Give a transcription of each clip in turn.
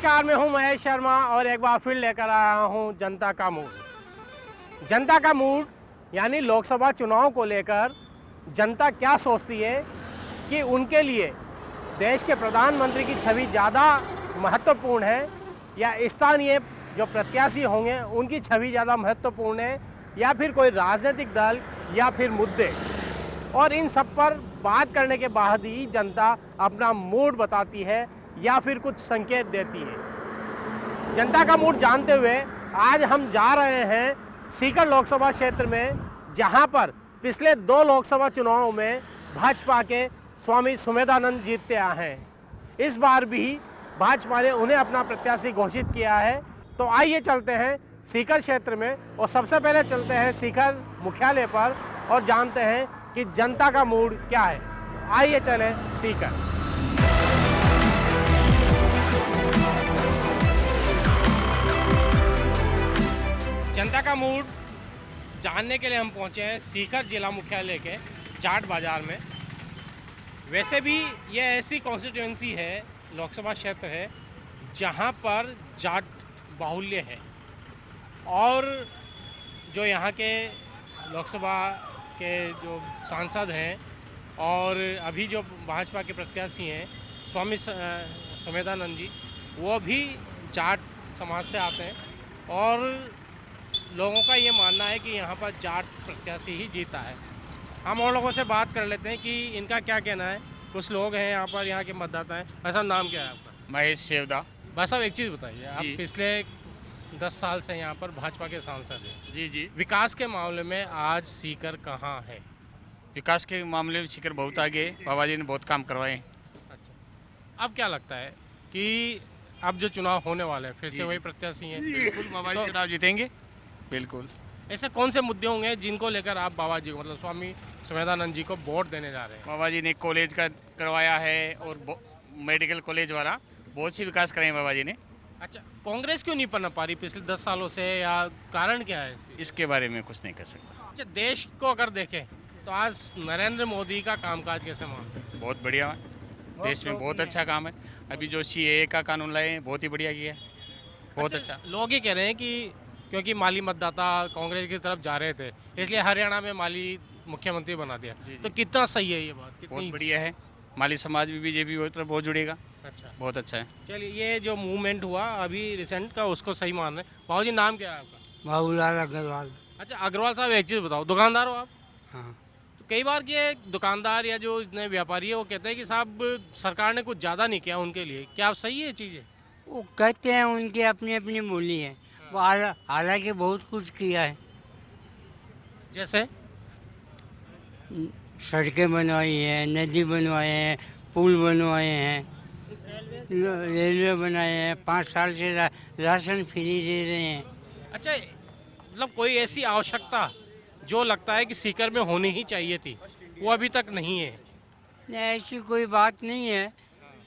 नमस्कार, मैं हूं महेश शर्मा और एक बार फिर लेकर आया हूं जनता का मूड। जनता का मूड यानी लोकसभा चुनाव को लेकर जनता क्या सोचती है कि उनके लिए देश के प्रधानमंत्री की छवि ज़्यादा महत्वपूर्ण है या स्थानीय जो प्रत्याशी होंगे उनकी छवि ज़्यादा महत्वपूर्ण है या फिर कोई राजनीतिक दल या फिर मुद्दे। और इन सब पर बात करने के बाद ही जनता अपना मूड बताती है या फिर कुछ संकेत देती है। जनता का मूड जानते हुए आज हम जा रहे हैं सीकर लोकसभा क्षेत्र में, जहां पर पिछले 2 लोकसभा चुनावों में भाजपा के स्वामी सुमेधानंद जीतते आए हैं। इस बार भी भाजपा ने उन्हें अपना प्रत्याशी घोषित किया है। तो आइए चलते हैं सीकर क्षेत्र में और सबसे पहले चलते हैं सीकर मुख्यालय पर और जानते हैं कि जनता का मूड क्या है। आइए चलें सीकर। जनता का मूड जानने के लिए हम पहुंचे हैं सीकर जिला मुख्यालय के जाट बाजार में। वैसे भी ये ऐसी कॉन्स्टिट्यूएंसी है, लोकसभा क्षेत्र है, जहां पर जाट बाहुल्य है और जो यहाँ के लोकसभा के जो सांसद हैं और अभी जो भाजपा के प्रत्याशी हैं स्वामी सुमेधानंद जी, वो भी जाट समाज से आते हैं और लोगों का ये मानना है कि यहाँ पर जाट प्रत्याशी ही जीता है। हम और लोगों से बात कर लेते हैं कि इनका क्या कहना है। कुछ लोग हैं यहाँ पर, यहाँ के मतदाता हैं। भाई साहब, नाम क्या है आपका? महेश सेवदा। भाई साहब, एक चीज़ बताइए, आप पिछले 10 साल से यहाँ पर भाजपा के सांसद हैं। जी। विकास के मामले में आज सीकर कहाँ है? विकास के मामले में सीकर बहुत आगे, बाबा जी ने बहुत काम करवाए। अच्छा, अब क्या लगता है कि अब जो चुनाव होने वाले हैं फिर से वही प्रत्याशी हैं? बिल्कुल बाबा जी चुनाव जीतेंगे, बिल्कुल। ऐसे कौन से मुद्दे होंगे जिनको लेकर आप बाबा जी को, मतलब स्वामी सुमेधानंद जी को वोट देने जा रहे हैं? बाबा जी ने कॉलेज का करवाया है और मेडिकल कॉलेज वाला बहुत सी विकास कराए बाबा जी ने। अच्छा, कांग्रेस क्यों नहीं पनप पा रही पिछले 10 सालों से, या कारण क्या है इसके बारे में कुछ नहीं कर सकता। अच्छा, देश को अगर देखें तो आज नरेंद्र मोदी का कामकाज कैसे मानते हैं? बहुत बढ़िया है, देश में बहुत अच्छा काम है। अभी जो CAA का कानून लाए हैं बहुत ही बढ़िया किया है, बहुत अच्छा। लोग ये कह रहे हैं कि क्योंकि माली मतदाता कांग्रेस की तरफ जा रहे थे इसलिए हरियाणा में माली मुख्यमंत्री बना दिया। तो कितना सही है ये बात? बहुत बढ़िया है, माली समाज भी बीजेपी बहुत जुड़ेगा। अच्छा, बहुत अच्छा है। चलिए, ये जो मूवमेंट हुआ अभी रिसेंट का, उसको सही मान रहे हैं। बाबू जी, नाम क्या है आपका? बाबूलाल अग्रवाल। अच्छा अग्रवाल साहब, एक चीज़ बताओ, दुकानदार हो आप? हाँ। तो कई बार ये दुकानदार या जो इतने व्यापारी है वो कहते हैं कि साहब सरकार ने कुछ ज़्यादा नहीं किया उनके लिए, क्या आप सही है चीज़ें? वो कहते हैं उनकी अपनी अपनी बोली है, वो हालांकि बहुत कुछ किया है। जैसे सड़कें बनवाई है, नदी बनवाए हैं, पुल बनवाए हैं, रेलवे बनाए हैं, 5 साल से राशन फ्री दे रहे हैं। अच्छा, मतलब कोई ऐसी आवश्यकता जो लगता है कि सीकर में होनी ही चाहिए थी, वो अभी तक नहीं है? नहीं, ऐसी कोई बात नहीं है।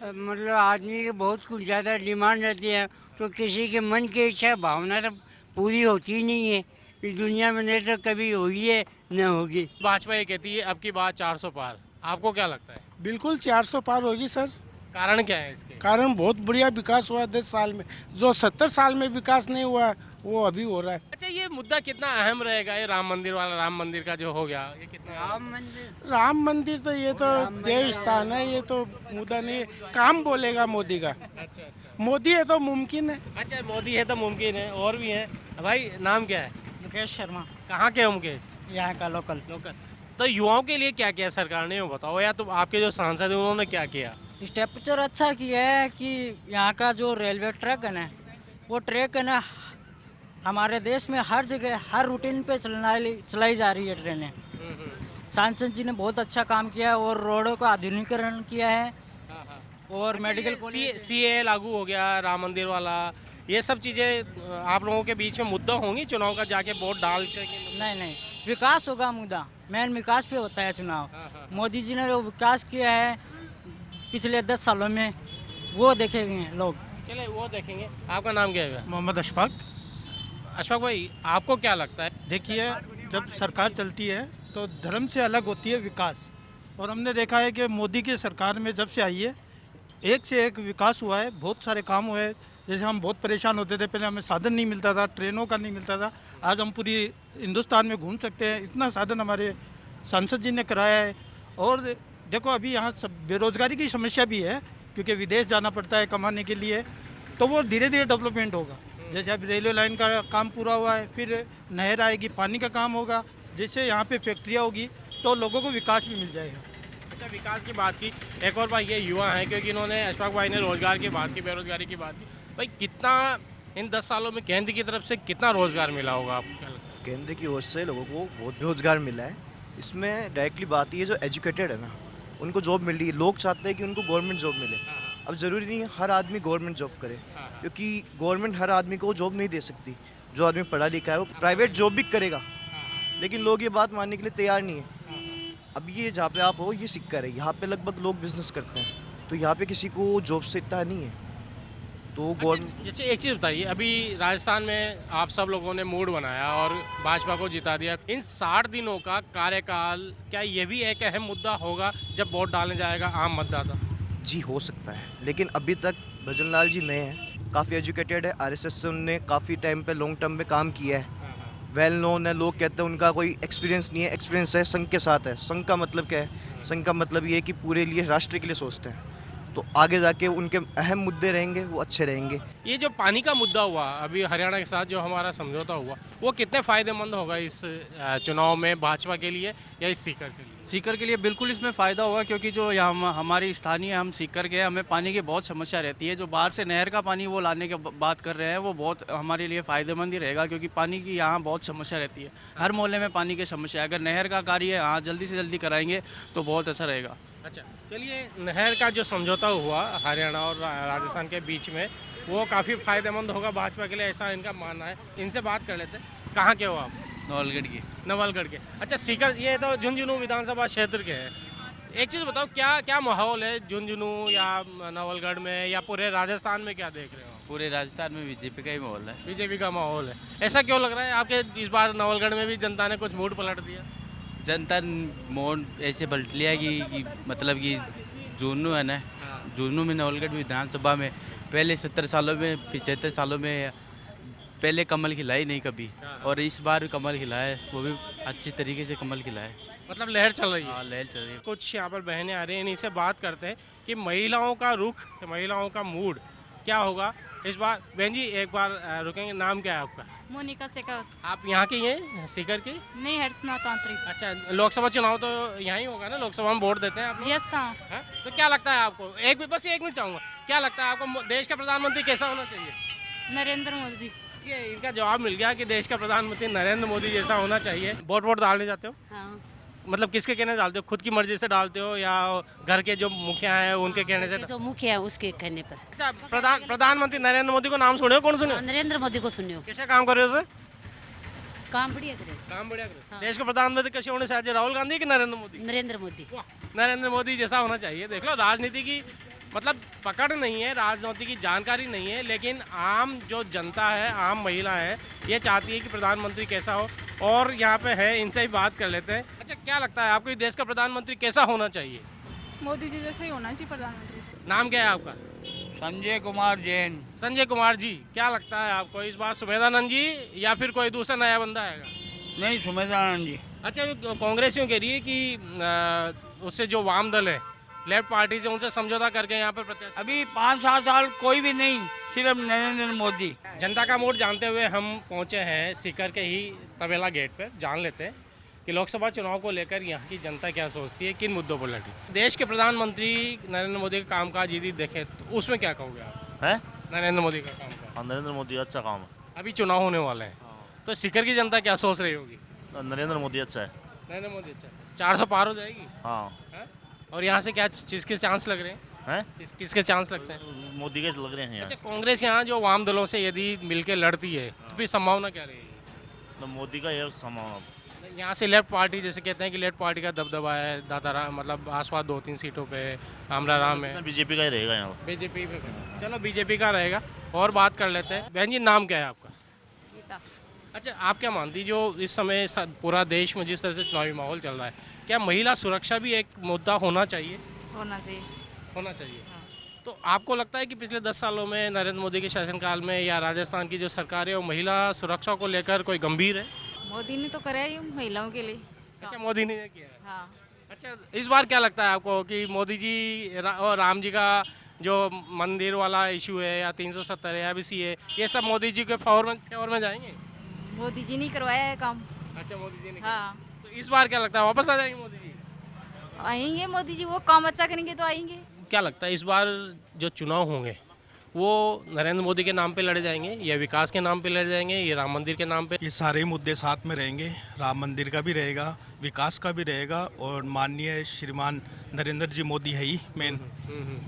मतलब आदमी की बहुत कुछ ज़्यादा डिमांड रहती है तो किसी के मन की इच्छा भावना तो पूरी होती ही नहीं है इस दुनिया में, नहीं तो कभी होगी है न होगी। भाजपा ये कहती है अब की बात 400 पार, आपको क्या लगता है? बिल्कुल 400 पार होगी सर। कारण क्या है इसके? कारण बहुत बढ़िया विकास हुआ 10 साल में, जो 70 साल में विकास नहीं हुआ वो अभी हो रहा है। अच्छा, ये मुद्दा कितना अहम रहेगा, ये राम मंदिर वाला, राम मंदिर का जो हो गया, ये कितना? राम मंदिर तो ये तो देव स्थान है, ये तो मुद्दा नहीं है। काम बोलेगा मोदी का। अच्छा, मोदी है तो मुमकिन है। अच्छा, मोदी है तो मुमकिन है, और भी है। भाई, नाम क्या है? मुकेश शर्मा। कहाँ के हो मुकेश? यहाँ का लोकल। तो युवाओं के लिए क्या किया सरकार ने, वो बताओ, या तो आपके जो सांसद हैं उन्होंने क्या किया? स्ट्रक्चर अच्छा किया है कि यहाँ का जो रेलवे ट्रैक है ना, वो ट्रैक है ना, हमारे देश में हर जगह हर रूटीन पे चलाई जा रही है ट्रेनें। सांसद जी ने बहुत अच्छा काम किया है और रोडों का आधुनिकीकरण किया है और मेडिकल CAA लागू हो गया, राम मंदिर वाला, ये सब चीज़ें आप लोगों के बीच में मुद्दा होंगी चुनाव का, जाके वोट डाल के? नहीं, विकास होगा मुद्दा, मेन विकास पे होता है चुनाव। मोदी जी ने जो विकास किया है पिछले 10 सालों में वो देखेंगे लोग। चले वो देखेंगे। आपका नाम क्या है? मोहम्मद अशफाक। अशफाक भाई, आपको क्या लगता है? देखिए, जब सरकार चलती है तो धर्म से अलग होती है विकास, और हमने देखा है कि मोदी की सरकार में जब से आई है एक से एक विकास हुआ है, बहुत सारे काम हुए। जैसे हम बहुत परेशान होते थे, पहले हमें साधन नहीं मिलता था, ट्रेनों का नहीं मिलता था। आज हम पूरी हिंदुस्तान में घूम सकते हैं, इतना साधन हमारे सांसद जी ने कराया है। और देखो अभी यहाँ सब बेरोज़गारी की समस्या भी है, क्योंकि विदेश जाना पड़ता है कमाने के लिए, तो वो धीरे धीरे डेवलपमेंट होगा। जैसे अब रेलवे लाइन का काम पूरा हुआ है, फिर नहर आएगी, पानी का काम होगा, जिससे यहाँ पे फैक्ट्रियाँ होगी तो लोगों को विकास भी मिल जाएगा। अच्छा, विकास की बात की, एक और भाई ये युवा हैं, क्योंकि इन्होंने अशफाक भाई ने रोज़गार की बात की, बेरोज़गारी की बात की। भाई कितना इन 10 सालों में केंद्र की तरफ से कितना रोज़गार मिला होगा आपको क्या लगता है? केंद्र की ओर से लोगों को बहुत रोज़गार मिला है। इसमें डायरेक्टली बात ये जो एजुकेटेड है ना, उनको जॉब मिल रही है। लोग चाहते हैं कि उनको गवर्नमेंट जॉब मिले। अब ज़रूरी नहीं है हर आदमी गवर्नमेंट जॉब करे, क्योंकि गवर्नमेंट हर आदमी को जॉब नहीं दे सकती। जो आदमी पढ़ा लिखा है वो प्राइवेट जॉब भी करेगा, लेकिन लोग ये बात मानने के लिए तैयार नहीं है। अब ये जहाँ पे आप हो ये सिक्का है, यहाँ पे लगभग लोग बिजनेस करते हैं, तो यहाँ पे किसी को जॉब से इतना नहीं है। तो गवर्नमेंट अच्छा, एक चीज़ बताइए, अभी राजस्थान में आप सब लोगों ने मूड बनाया और भाजपा को जिता दिया। इन 60 दिनों का कार्यकाल, क्या ये भी एक अहम मुद्दा होगा जब वोट डालने जाएगा आम मतदाता? जी हो सकता है, लेकिन अभी तक भजन लाल जी नए हैं, काफ़ी एजुकेटेड है, आरएसएस से उनने काफ़ी टाइम पे लॉन्ग टर्म में काम किया है, वेल नोन है। लोग कहते हैं उनका कोई एक्सपीरियंस नहीं है, एक्सपीरियंस है संघ के साथ है। संघ का मतलब क्या है? संघ का मतलब ये है कि पूरे लिए राष्ट्र के लिए सोचते हैं, तो आगे जाके उनके अहम मुद्दे रहेंगे, वो अच्छे रहेंगे। ये जो पानी का मुद्दा हुआ अभी हरियाणा के साथ जो हमारा समझौता हुआ, वो कितने फ़ायदेमंद होगा इस चुनाव में भाजपा के लिए या इस सीकर के लिए? सीकर के लिए बिल्कुल इसमें फ़ायदा होगा, क्योंकि जो यहाँ हमारी स्थानीय हम सीकर के, हमें पानी की बहुत समस्या रहती है। जो बाहर से नहर का पानी वो लाने की बात कर रहे हैं, वो बहुत हमारे लिए फ़ायदेमंद ही रहेगा, क्योंकि पानी की यहाँ बहुत समस्या रहती है। हर मोहल्ले में पानी की समस्या है। अगर नहर का कार्य यहाँ जल्दी से जल्दी कराएंगे तो बहुत अच्छा रहेगा। अच्छा, चलिए, नहर का जो समझौता हुआ हरियाणा और राजस्थान के बीच में, वो काफ़ी फ़ायदेमंद होगा भाजपा के लिए, ऐसा इनका मानना है। इनसे बात कर लेते हैं। कहाँ के हो आप? नवलगढ़ की। नवलगढ़ के। अच्छा, सीकर, ये तो झुंझुनू विधानसभा क्षेत्र के हैं। एक चीज़ बताओ, क्या क्या माहौल है झुंझुनू या नवलगढ़ में या पूरे राजस्थान में, क्या देख रहे हो? पूरे राजस्थान में बीजेपी का ही माहौल है। बीजेपी का माहौल है। ऐसा क्यों लग रहा है आपके इस बार नवलगढ़ में भी जनता ने कुछ मूड पलट दिया? जनता मोड ऐसे पलट लिया कि मतलब कि झुंझुनू है ना, झुंझुनू में नवलगढ़ विधानसभा में पहले 70 सालों में 75 सालों में पहले कमल खिला ही नहीं कभी, और इस बार कमल खिला है, वो भी अच्छी तरीके से कमल खिला है। मतलब लहर चल रही है। हाँ, लहर चल रही है। कुछ यहाँ पर बहनें आ रही हैं, इन्हीं से बात करते हैं कि महिलाओं का रुख, महिलाओं का मूड क्या होगा इस बार। बहन जी एक बार रुकेंगे, नाम क्या है आपका? मोनिका शेखावत। आप यहाँ की हैं, सीकर की? नहीं, हर्षना तांत्रिक। अच्छा, लोकसभा चुनाव तो यहाँ ही होगा ना, लोकसभा में वोट देते हैं आप लोग? यस हाँ। हाँ? तो क्या लगता है आपको, बस एक मिनट चाहूँगा, क्या लगता है आपको देश का प्रधानमंत्री कैसा होना चाहिए? नरेंद्र मोदी। ये इनका जवाब मिल गया कि देश का प्रधानमंत्री नरेंद्र मोदी जैसा होना चाहिए। वोट डालने जाते हो? हाँ। मतलब किसके कहने डालते हो? खुद की मर्जी से डालते हो या घर के जो मुखिया हैं उनके कहने से? जो मुखिया है उसके कहने पर। अच्छा, प्रधानमंत्री नरेंद्र मोदी को नाम सुने हो? कौन सुने? नरेंद्र मोदी को सुनियो। कैसा काम कर रहे हो सर? काम बढ़िया करे। काम बढ़िया करे। हाँ। देश के प्रधानमंत्री कैसे होने चाहिए, राहुल गांधी कि नरेंद्र मोदी? नरेंद्र मोदी। नरेंद्र मोदी जैसा होना चाहिए। देख लो, राजनीति की मतलब पकड़ नहीं है, राजनीति की जानकारी नहीं है, लेकिन आम जो जनता है, आम महिला है, ये चाहती है कि प्रधानमंत्री कैसा हो। और यहाँ पे है, इनसे ही बात कर लेते हैं। अच्छा, क्या लगता है आपको देश का प्रधानमंत्री कैसा होना चाहिए? मोदी जी जैसा ही होना चाहिए प्रधानमंत्री। नाम क्या है आपका? संजय कुमार जैन। संजय कुमार जी, क्या लगता है आपको इस बार सुमेधानंद जी या फिर कोई दूसरा नया बंदा आएगा? नहीं, सुमेधानंद जी। अच्छा, कांग्रेसियों कह रही है कि उससे जो वाम दल है, लेफ्ट पार्टी से, उनसे समझौता करके यहाँ पर प्रत्याशी। अभी 5-7 साल कोई भी नहीं, सिर्फ नरेंद्र मोदी। जनता का मूड जानते हुए हम पहुँचे हैं सीकर के ही तबेला गेट पर। जान लेते हैं कि लोकसभा चुनाव को लेकर यहाँ की जनता क्या सोचती है, किन मुद्दों पर लड़ी। देश के प्रधानमंत्री नरेंद्र मोदी का कामकाज यदि देखें तो उसमें क्या कहोगे आप? है नरेंद्र मोदी का कामकाज। नरेंद्र मोदी अच्छा काम है। अभी चुनाव होने वाले हैं, तो सीकर की जनता क्या सोच रही होगी? नरेंद्र मोदी अच्छा है। नरेंद्र मोदी अच्छा, 400 पार हो जाएगी। हाँ। है? और यहाँ से क्या किसके चांस लग रहे हैं? किसके चांस लगते हैं? मोदी के लग रहे हैं अच्छा, कांग्रेस यहाँ जो वाम दलों से यदि मिलके लड़ती है तो फिर संभावना क्या रहेगी? तो मोदी का ये संभावना। यहाँ से लेफ्ट पार्टी, जैसे कहते हैं कि लेफ्ट पार्टी का दबदबा है, दाताराम मतलब आसपास 2-3 सीटों पे आमराराम है। बीजेपी का ही रहेगा यहाँ। बीजेपी पे, चलो बीजेपी का रहेगा। और बात कर लेते हैं। बहन जी, नाम क्या है आपका? गीता। अच्छा, आप क्या मानती, जो इस समय पूरा देश में जिस तरह से चुनावी माहौल चल रहा है, क्या महिला सुरक्षा भी एक मुद्दा होना चाहिए? होना चाहिए। होना चाहिए। तो आपको लगता है कि पिछले 10 सालों में नरेंद्र मोदी के शासनकाल में या राजस्थान की जो सरकार है वो महिला सुरक्षा को लेकर कोई गंभीर है? मोदी ने तो करा ही महिलाओं के लिए। अच्छा, मोदी ने किया है। हाँ। अच्छा, इस बार क्या लगता है आपको कि मोदी जी और राम जी का जो मंदिर वाला इशू है या 370 है या बीसी है, ये सब मोदी जी के फेवर में जाएंगे? मोदी जी ने करवाया है काम। अच्छा, मोदी जी ने। हाँ। तो इस बार क्या लगता है वापस आ जाएंगे मोदी जी? आएंगे मोदी जी, वो काम अच्छा करेंगे तो आएंगे। क्या लगता है इस बार जो चुनाव होंगे वो नरेंद्र मोदी के नाम पे लड़े जाएंगे या विकास के नाम पे लड़े जाएंगे या राम मंदिर के नाम पे? ये सारे मुद्दे साथ में रहेंगे। राम मंदिर का भी रहेगा, विकास का भी रहेगा और माननीय श्रीमान नरेंद्र जी मोदी है ही मेन,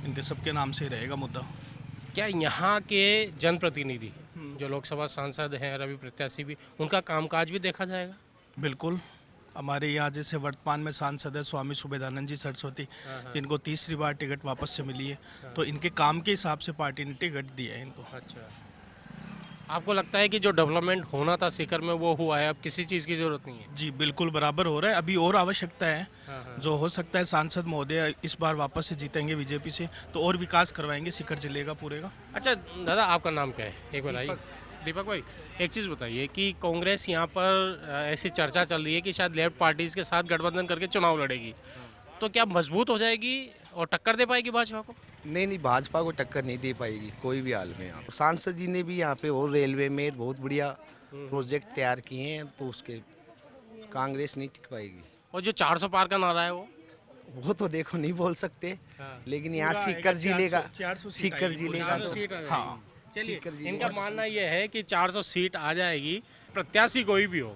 इनके सबके नाम से रहेगा मुद्दा। क्या यहाँ के जनप्रतिनिधि जो लोकसभा सांसद हैं, रवि प्रत्याशी भी, उनका कामकाज भी देखा जाएगा? बिल्कुल। हमारे यहाँ जैसे वर्तमान में सांसद है स्वामी सुबेदानंद जी सरस्वती, जिनको तीसरी बार टिकट वापस से मिली है, तो इनके काम के हिसाब से पार्टी ने टिकट दिया है इनको। अच्छा, आपको लगता है कि जो डेवलपमेंट होना था सीकर में वो हुआ है, अब किसी चीज़ की जरूरत नहीं है? जी बिल्कुल, बराबर हो रहा है। अभी और आवश्यकता है, जो हो सकता है सांसद महोदय इस बार वापस से जीतेंगे बीजेपी से तो और विकास करवाएंगे सीकर जिले का पूरे का। अच्छा दादा, आपका नाम क्या है एक बताइए? दीपक भाई, एक चीज़ बताइए कि कांग्रेस यहाँ पर ऐसी चर्चा चल रही है कि शायद लेफ्ट पार्टीज के साथ गठबंधन करके चुनाव लड़ेगी, तो क्या मजबूत हो जाएगी और टक्कर दे पाएगी भाजपा को? नहीं, भाजपा को टक्कर नहीं दे पाएगी कोई भी हाल में। यहाँ सांसद जी ने भी यहाँ पे और रेलवे में बहुत बढ़िया प्रोजेक्ट तैयार किए हैं, तो उसके कांग्रेस नहीं टिक पाएगी। और जो 400 पार का नारा है वो तो देखो नहीं बोल सकते, लेकिन यहाँ सीकर जिले का, सीकर जिले का, हाँ चलिए, इनका मानना यह है कि 400 सीट आ जाएगी, प्रत्याशी कोई भी हो,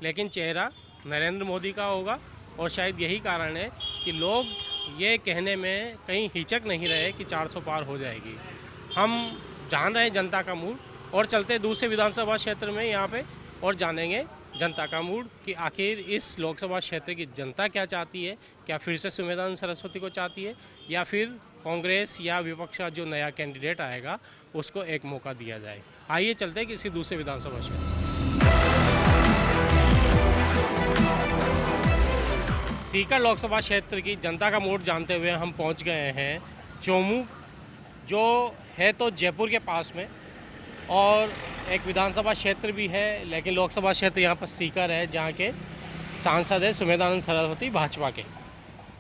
लेकिन चेहरा नरेंद्र मोदी का होगा। और शायद यही कारण है कि लोग ये कहने में कहीं हिचक नहीं रहे कि 400 पार हो जाएगी। हम जान रहे हैं जनता का मूड और चलते दूसरे विधानसभा क्षेत्र में यहाँ पे और जानेंगे जनता का मूड कि आखिर इस लोकसभा क्षेत्र की जनता क्या चाहती है। क्या फिर से सुमेधानंद सरस्वती को चाहती है या फिर कांग्रेस या विपक्ष का जो नया कैंडिडेट आएगा उसको एक मौका दिया जाए। आइए चलते हैं किसी दूसरे विधानसभा क्षेत्र। सीकर लोकसभा क्षेत्र की जनता का मूड जानते हुए हम पहुंच गए हैं चोमू, जो है तो जयपुर के पास में और एक विधानसभा क्षेत्र भी है, लेकिन लोकसभा क्षेत्र यहाँ पर सीकर है, जहाँ के सांसद है सुमेधानंद सरस्वती भाजपा के।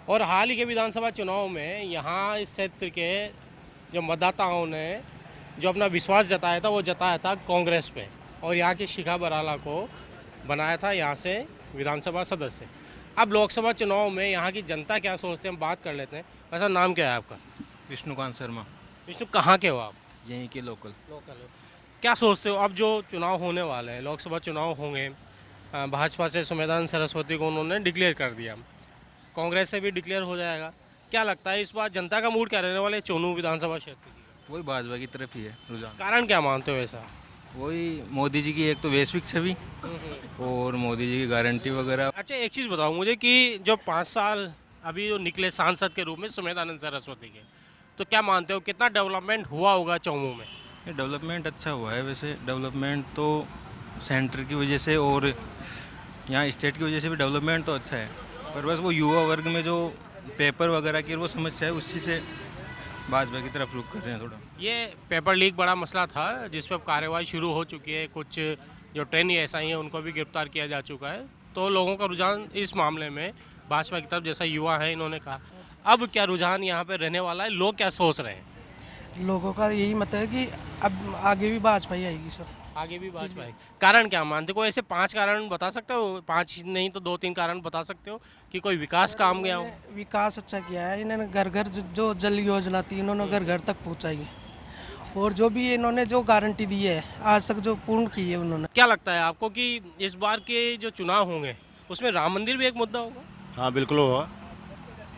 और हाल ही के विधानसभा चुनाव में यहाँ इस क्षेत्र के जो मतदाताओं ने जो अपना विश्वास जताया था वो जताया था कांग्रेस पे, और यहाँ की शिखा बराला को बनाया था यहाँ से विधानसभा सदस्य। अब लोकसभा चुनाव में यहाँ की जनता क्या सोचते हैं हम बात कर लेते हैं। वैसा नाम क्या है आपका? विष्णुकांत शर्मा। विष्णु, कहाँ के हो आप? यहीं के लोकल। क्या सोचते हो अब जो चुनाव होने वाले हैं, लोकसभा चुनाव होंगे, भाजपा से सुमेधानंद सरस्वती को उन्होंने डिक्लेयर कर दिया, कांग्रेस से भी डिक्लेयर हो जाएगा, क्या लगता है इस बार जनता का मूड क्या रहने वाले चोनू विधानसभा क्षेत्र की? वही भाजपा की तरफ ही है रुझान। कारण क्या मानते हो ऐसा? वही मोदी जी की एक तो वैश्विक छवि और मोदी जी की गारंटी वगैरह। अच्छा, एक चीज़ बताओ मुझे कि जो 5 साल अभी जो निकले सांसद के रूप में सुमेधानंद सरस्वती के, तो क्या मानते हो कितना डेवलपमेंट हुआ होगा चौमू में? डेवलपमेंट अच्छा हुआ है वैसे। डेवलपमेंट तो सेंटर की वजह से और यहाँ स्टेट की वजह से भी डेवलपमेंट तो अच्छा है, पर बस वो युवा वर्ग में जो पेपर वगैरह की वो समस्या है, उसी से भाजपा की तरफ रुख कर रहे हैं थोड़ा। ये पेपर लीक बड़ा मसला था जिस पर कार्रवाई शुरू हो चुकी है, कुछ जो ट्रेनी एसआई हैं उनको भी गिरफ्तार किया जा चुका है, तो लोगों का रुझान इस मामले में भाजपा की तरफ, जैसा युवा है इन्होंने कहा। अब क्या रुझान यहाँ पे रहने वाला है, लोग क्या सोच रहे हैं? लोगों का यही मत है कि अब आगे भी भाजपा ही आएगी सर। आगे भी भाजपा है। कारण क्या मानते हो? ऐसे 5 कारण बता सकते हो? 5 नहीं तो 2-3 कारण बता सकते हो कि कोई विकास काम गया हो? विकास अच्छा किया है इन्होंने, घर घर जो जल योजना थी इन्होंने घर घर तक पहुँचाई, और जो भी इन्होंने जो गारंटी दी है आज तक जो पूर्ण की है उन्होंने। क्या लगता है आपको कि इस बार के जो चुनाव होंगे उसमें राम मंदिर भी एक मुद्दा होगा? हाँ बिल्कुल होगा,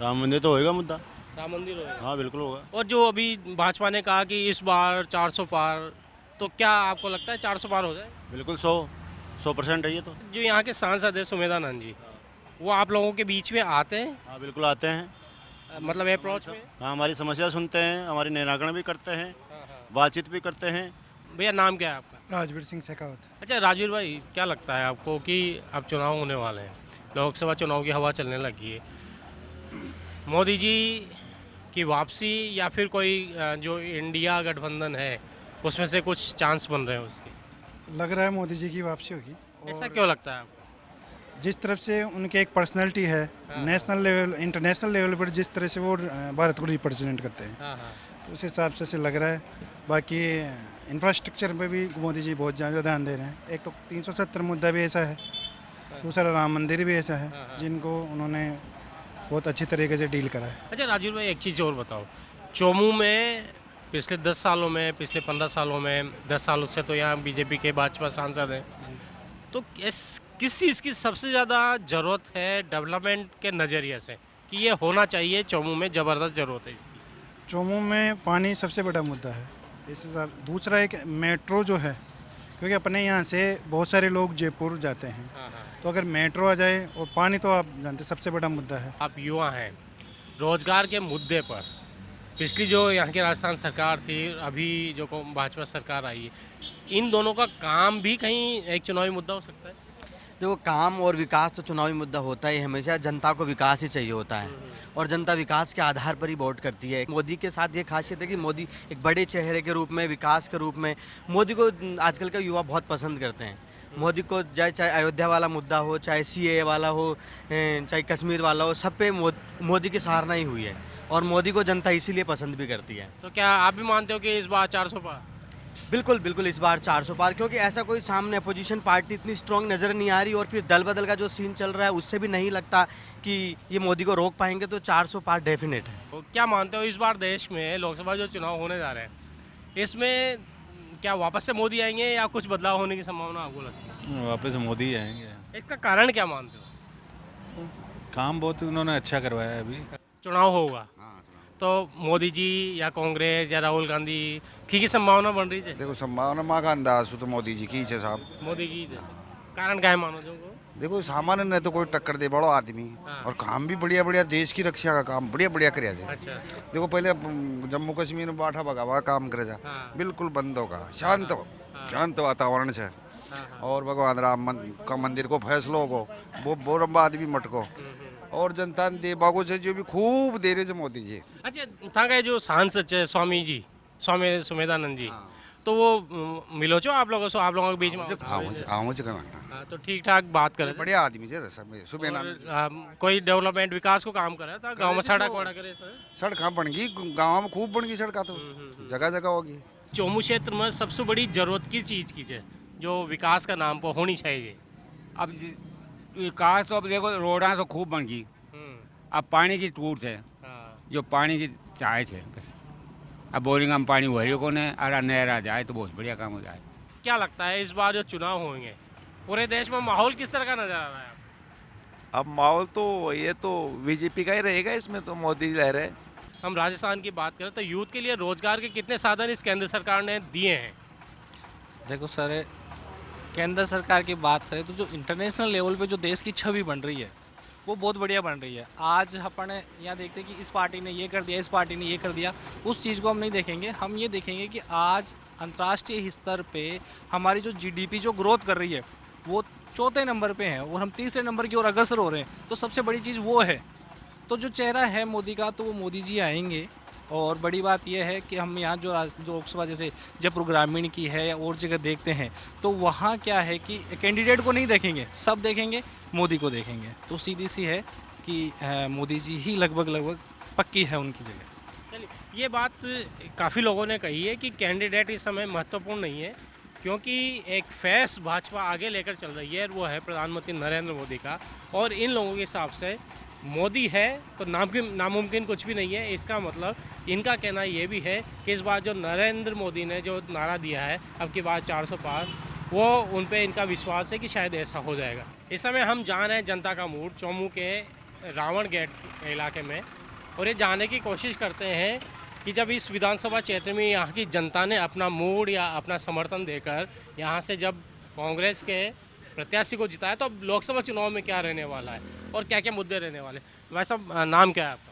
राम मंदिर तो होएगा मुद्दा। राम मंदिर होगा? हाँ बिल्कुल होगा। और जो अभी भाजपा ने कहा कि इस बार 400 पार, तो क्या आपको लगता है 400 पार हो जाए? बिल्कुल 100% है ये तो। जो यहाँ के सांसद है सुमेधानंद जी, वो आप लोगों के बीच में आते हैं? हाँ बिल्कुल आते हैं, मतलब अप्रोच में? हाँ, हमारी समस्या सुनते हैं, हमारी निराकरण भी करते हैं, बातचीत भी करते हैं। भैया नाम क्या है आपका? राजवीर सिंह शेखावत। अच्छा राजवीर भाई, क्या लगता है आपको कि अब चुनाव होने वाले हैं, लोकसभा चुनाव की हवा चलने लगी है, मोदी जी की वापसी या फिर कोई जो इंडिया गठबंधन है उसमें से कुछ चांस बन रहे हैं उसके? लग रहा है मोदी जी की वापसी होगी। ऐसा क्यों लगता है आपको? जिस तरफ से उनके एक पर्सनैलिटी है, नेशनल लेवल इंटरनेशनल लेवल पर जिस तरह से वो भारत को रिप्रेजेंट करते हैं, तो उस हिसाब से लग रहा है। बाकी इंफ्रास्ट्रक्चर पे भी मोदी जी बहुत ज़्यादा ध्यान दे रहे हैं। एक तो 370 मुद्दा भी ऐसा है, दूसरा राम मंदिर भी ऐसा है जिनको उन्होंने बहुत अच्छी तरीके से डील करा है। अच्छा राजीव भाई, एक चीज़ और बताओ, चोमू में पिछले 10 सालों में, पिछले 15 सालों में, 10 सालों से तो यहाँ बीजेपी के भाजपा सांसद हैं, तो किस चीज़ की सबसे ज़्यादा ज़रूरत है डेवलपमेंट के नज़रिए से कि ये होना चाहिए चोमू में, ज़बरदस्त ज़रूरत है इसकी? चोमू में पानी सबसे बड़ा मुद्दा है इस हिसाब। दूसरा एक मेट्रो जो है, क्योंकि अपने यहाँ से बहुत सारे लोग जयपुर जाते हैं, तो अगर मेट्रो आ जाए, और पानी तो आप जानते सबसे बड़ा मुद्दा है। आप युवा हैं, रोजगार के मुद्दे पर पिछली जो यहाँ की राजस्थान सरकार थी, अभी जो भाजपा सरकार आई है, इन दोनों का काम भी कहीं एक चुनावी मुद्दा हो सकता है? देखो, काम और विकास तो चुनावी मुद्दा होता ही, हमेशा जनता को विकास ही चाहिए होता है और जनता विकास के आधार पर ही वोट करती है। मोदी के साथ ये खासियत है कि मोदी एक बड़े चेहरे के रूप में, विकास के रूप में, मोदी को आजकल का युवा बहुत पसंद करते हैं। मोदी को चाहे अयोध्या वाला मुद्दा हो, चाहे CAA वाला हो, चाहे कश्मीर वाला हो, सब पे मोदी की सराहना ही हुई है और मोदी को जनता इसीलिए पसंद भी करती है। तो क्या आप भी मानते हो कि इस बार 400 पार? बिल्कुल बिल्कुल, इस बार 400 पार, क्योंकि ऐसा कोई सामने अपोजिशन पार्टी इतनी स्ट्रांग नज़र नहीं आ रही और फिर दल बदल का जो सीन चल रहा है उससे भी नहीं लगता कि ये मोदी को रोक पाएंगे, तो 400 पार डेफिनेट है। तो क्या मानते हो इस बार देश में लोकसभा जो चुनाव होने जा रहे हैं, इसमें क्या वापस से मोदी आएंगे या कुछ बदलाव होने की संभावना आपको लगती है? वापस मोदी आएंगे। इसका कारण क्या मानते हो? काम बहुत उन्होंने अच्छा करवाया है। अभी चुनाव होगा तो मोदी जी या कांग्रेस या राहुल गांधी की संभावना बन रही है? देखो, संभावना माँ का अंदाज तो मोदी जी की है साहब। मोदी की कारण क्या है मानो जो? देखो, सामान्य ने तो कोई टक्कर दे, बड़ो आदमी और काम भी बढ़िया बढ़िया, देश की रक्षा का काम बढ़िया बढ़िया करे। अच्छा। देखो, पहले जम्मू कश्मीर में बाठा भगावा काम करे जा, बिल्कुल बंद होगा, शांत वातावरण से, और भगवान राम का मंदिर को फैसलों को वो बोरम्बा आदमी मटको और जनता ने देबागो से जो भी खूब दे रहे मोदी जी। अच्छा, था का जो सांसद है स्वामी सुमेधानंद जी, तो वो मिलो छो आप लोगों से, आप लोगों के बीच में तो ठीक ठाक बात करे, बढ़िया आदमी से सुमेधानंद। कोई डेवलपमेंट विकास को काम करे था गांव में, सड़क वड़ा करे, सड़क बन गई, गाँव में खूब बन गई सड़क, तो जगह जगह होगी। चोमू क्षेत्र में सबसे बड़ी जरूरत की चीज़ की है जो विकास का नाम पर होनी चाहिए? अब विकास तो अब देखो, रोडां तो खूब बन गई, अब पानी की टूट है, जो पानी की चाहत है बस। अब बोरिंग में पानी हो रही को अगर नहर आ जाए तो बहुत बढ़िया काम हो जाए। क्या लगता है इस बार जो चुनाव होंगे पूरे देश में माहौल किस तरह का नजर आ रहा है? अब माहौल तो ये तो बीजेपी का ही रहेगा, इसमें तो मोदी जी रह रहे। हम राजस्थान की बात करें तो यूथ के लिए रोजगार के कितने साधन इस केंद्र सरकार ने दिए हैं? देखो सर, केंद्र सरकार की बात करें तो जो इंटरनेशनल लेवल पे जो देश की छवि बन रही है वो बहुत बढ़िया बन रही है। आज अपन यहाँ देखते हैं कि इस पार्टी ने ये कर दिया, इस पार्टी ने ये कर दिया, उस चीज़ को हम नहीं देखेंगे। हम ये देखेंगे कि आज अंतर्राष्ट्रीय स्तर पे हमारी जो GDP जो ग्रोथ कर रही है वो 4थे नंबर पे है और हम 3रे नंबर की ओर अग्रसर हो रहे हैं, तो सबसे बड़ी चीज़ वो है। तो जो चेहरा है मोदी का, तो वो मोदी जी आएंगे। और बड़ी बात यह है कि हम यहाँ जो लोकसभा जैसे जयपुर ग्रामीण की है या और जगह देखते हैं, तो वहाँ क्या है कि कैंडिडेट को नहीं देखेंगे, सब देखेंगे मोदी को देखेंगे। तो सीधी सी है कि मोदी जी ही लगभग पक्की है उनकी जगह। चलिए, ये बात काफ़ी लोगों ने कही है कि कैंडिडेट इस समय महत्वपूर्ण नहीं है, क्योंकि एक फेस भाजपा आगे लेकर चल रही है, वो है प्रधानमंत्री नरेंद्र मोदी का। और इन लोगों के हिसाब से मोदी है तो नामुमकिन कुछ भी नहीं है। इसका मतलब इनका कहना ये भी है कि इस बार जो नरेंद्र मोदी ने जो नारा दिया है अब की बार 400 पार, वो उन पे इनका विश्वास है कि शायद ऐसा हो जाएगा। इस समय हम जा रहे हैं जनता का मूड चोमू के रावण गेट इलाके में, और ये जानने की कोशिश करते हैं कि जब इस विधानसभा क्षेत्र में यहाँ की जनता ने अपना मूड या अपना समर्थन देकर यहाँ से जब कांग्रेस के प्रत्याशी को जिताया, तो अब लोकसभा चुनाव में क्या रहने वाला है और क्या क्या मुद्दे रहने वाले। वैसा नाम क्या है आपका?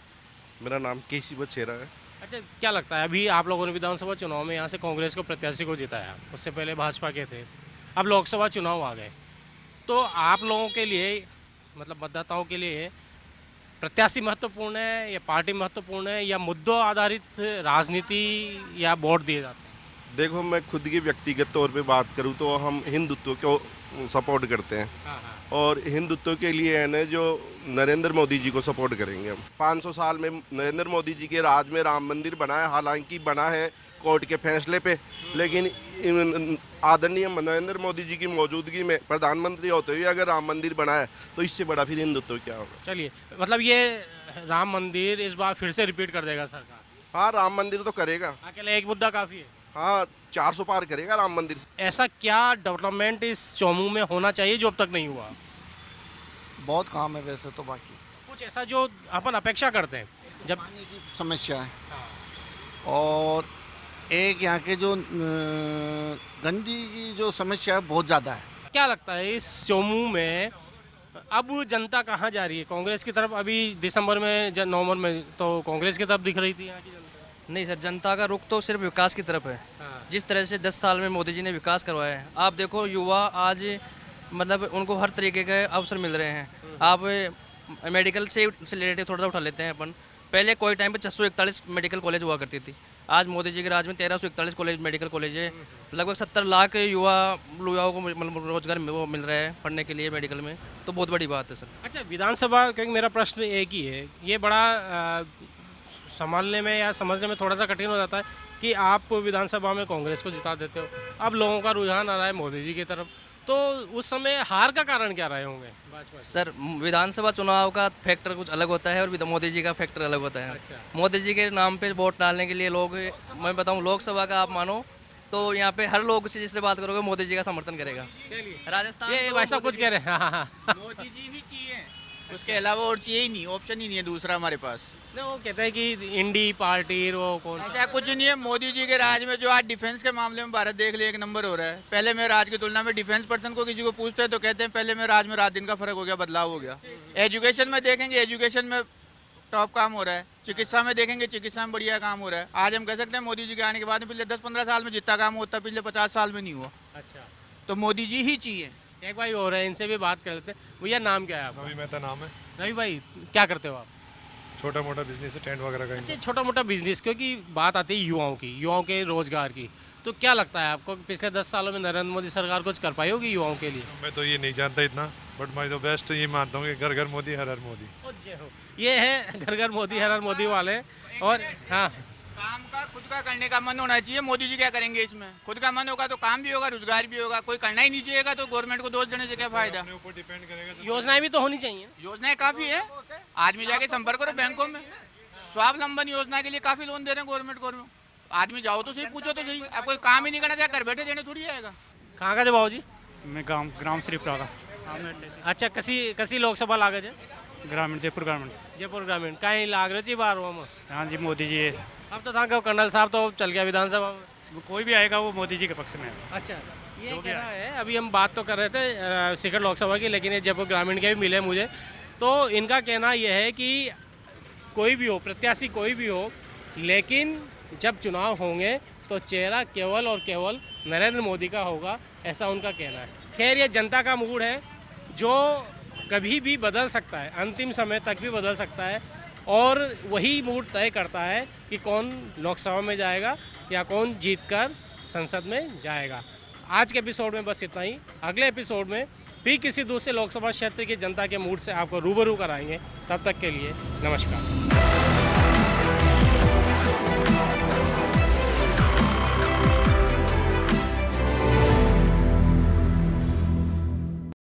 मेरा नाम केसी बछेरा है। अच्छा, क्या लगता है अभी आप लोगों ने विधानसभा चुनाव में यहाँ से कांग्रेस को प्रत्याशी को जिताया, उससे पहले भाजपा के थे, अब लोकसभा चुनाव आ गए, तो आप लोगों के लिए मतलब मतदाताओं के लिए प्रत्याशी महत्वपूर्ण है या पार्टी महत्वपूर्ण है या मुद्दों आधारित राजनीति या वोट दिए जाते हैं? देखो, मैं खुद की व्यक्तिगत तौर पे बात करूँ तो हम हिंदुत्व को सपोर्ट करते हैं और हिंदुत्व के लिए है ना जो नरेंद्र मोदी जी को सपोर्ट करेंगे हम। 500 साल में नरेंद्र मोदी जी के राज में राम मंदिर बना है, हालांकि बना है कोर्ट के फैसले पे, लेकिन आदरणीय नरेंद्र मोदी जी की मौजूदगी में प्रधानमंत्री होते हुए अगर राम मंदिर बना है तो इससे बड़ा फिर हिंदुत्व क्या होगा। चलिए, मतलब ये राम मंदिर इस बार फिर से रिपीट कर देगा सरकार? हाँ, राम मंदिर तो करेगा। अकेले एक मुद्दा काफ़ी है? हाँ, 400 पार करेगा राम मंदिर। ऐसा क्या डेवलपमेंट इस चौमू में होना चाहिए जो अब तक नहीं हुआ? बहुत काम है वैसे तो, बाकी कुछ ऐसा जो अपन अपेक्षा करते हैं जब समस्या है। और एक यहाँ के जो गंदगी की जो समस्या है बहुत ज़्यादा है। क्या लगता है इस चौमू में अब जनता कहाँ जा रही है? कांग्रेस की तरफ? अभी दिसंबर में नवंबर में तो कांग्रेस की तरफ दिख रही थी यहाँ की जनता। नहीं सर, जनता का रुख तो सिर्फ विकास की तरफ है। जिस तरह से 10 साल में मोदी जी ने विकास करवाया है, आप देखो युवा आज मतलब उनको हर तरीके के अवसर मिल रहे हैं। आप मेडिकल से रिलेटेड थोड़ा सा उठा लेते हैं अपन। पहले कोई टाइम पे 641 मेडिकल कॉलेज हुआ करती थी, आज मोदी जी के राज में 1341 कॉलेज मेडिकल कॉलेज है। लगभग 70 लाख युवाओं को मतलब रोजगार वो मिल रहा है पढ़ने के लिए मेडिकल में, तो बहुत बड़ी बात है सर। अच्छा, विधानसभा, क्योंकि मेरा प्रश्न एक ही है, ये बड़ा संभालने में या समझने में थोड़ा सा कठिन हो जाता है कि आप विधानसभा में कांग्रेस को जिता देते हो, अब लोगों का रुझान आ रहा है मोदी जी की तरफ, तो उस समय हार का कारण क्या रहे होंगे? सर, विधानसभा चुनाव का फैक्टर कुछ अलग होता है और मोदी जी का फैक्टर अलग होता है। मोदी जी के नाम पे वोट डालने के लिए लोग, मैं बताऊं लोकसभा का आप मानो तो यहाँ पे हर लोग से जिससे बात करोगे मोदी जी का समर्थन करेगा। राजस्थान ये भाई साहब कुछ कह रहे हैं। हाँ। मोदी जी ही चाहिए, उसके अलावा और चाहिए ही नहीं, ऑप्शन ही नहीं है दूसरा हमारे पास। नहीं, वो कहते हैं कि इंडी पार्टी वो कौन ऐसा कुछ नहीं है। मोदी जी के राज में जो आज डिफेंस के मामले में भारत देख ले 1 नंबर हो रहा है। पहले में राज की तुलना में डिफेंस पर्सन को किसी को पूछते हैं तो कहते हैं पहले में राज में रात दिन का फर्क हो गया, बदलाव हो गया। एजुकेशन में देखेंगे, एजुकेशन में टॉप काम हो रहा है। चिकित्सा में देखेंगे, चिकित्सा में बढ़िया काम हो रहा है। आज हम कह सकते हैं मोदी जी के आने के बाद पिछले 10-15 साल में जितना काम होता है पिछले 50 साल में नहीं हुआ। अच्छा, तो मोदी जी ही चाहिए। एक भाई हो रहे हैं, इनसे भी बात कर लेते हैं। भैया नाम क्या है आपका? रवि मेहता नाम है। रवि भाई, क्या करते हो आप? छोटा मोटा बिजनेस है, टेंट वगैरह का। अच्छा, छोटा मोटा बिजनेस। क्योंकि बात आती है युवाओं की, युवाओं के रोजगार की, तो क्या लगता है आपको पिछले 10 सालों में नरेंद्र मोदी सरकार कुछ कर पाई होगी युवाओं के लिए? मैं तो ये नहीं जानता इतना, बट मैं तो बेस्ट ये मानता हूँ कि घर घर मोदी हर हर मोदी। ये है घर घर मोदी हर हर मोदी वाले। और हाँ, काम का खुद का करने का मन होना चाहिए। मोदी जी क्या करेंगे इसमें? खुद का मन होगा तो काम भी होगा, रोजगार भी होगा। कोई करना ही नहीं चाहिएगा तो गवर्नमेंट को दोष देने से क्या फायदा? योजनाएं भी तो होनी चाहिए। योजनाएं काफी है, आदमी जाके संपर्क करो बैंकों में। स्वावलंबन योजना के लिए काफी लोन दे रहे हैं गवर्नमेंट को। आदमी जाओ तो सही, पूछो तो सही। आप कोई काम ही नहीं करना चाहे, घर बैठे देने थोड़ी आएगा। कहाँ का बाबू जी? मैं ग्राम श्रीपुरा का। अच्छा, कसी लोकसभा लागत है? ग्रामीण, जयपुर ग्रामीण। जयपुर ग्रामीण कहीं लाग रहे बार में? हाँ जी, मोदी जी। अब तो था कर्नल साहब तो चल गया विधानसभा में। कोई भी आएगा वो मोदी जी के पक्ष में है। अच्छा, ये कहना है। अभी हम बात तो कर रहे थे सिकट लोकसभा की, लेकिन ये जयपुर ग्रामीण के भी मिले मुझे, तो इनका कहना यह है कि कोई भी हो, प्रत्याशी कोई भी हो, लेकिन जब चुनाव होंगे तो चेहरा केवल और केवल नरेंद्र मोदी का होगा, ऐसा उनका कहना है। खैर, ये जनता का मूड है जो कभी भी बदल सकता है, अंतिम समय तक भी बदल सकता है, और वही मूड तय करता है कि कौन लोकसभा में जाएगा या कौन जीतकर संसद में जाएगा। आज के एपिसोड में बस इतना ही। अगले एपिसोड में फिर किसी दूसरे लोकसभा क्षेत्र की जनता के मूड से आपको रूबरू कराएंगे। तब तक के लिए नमस्कार।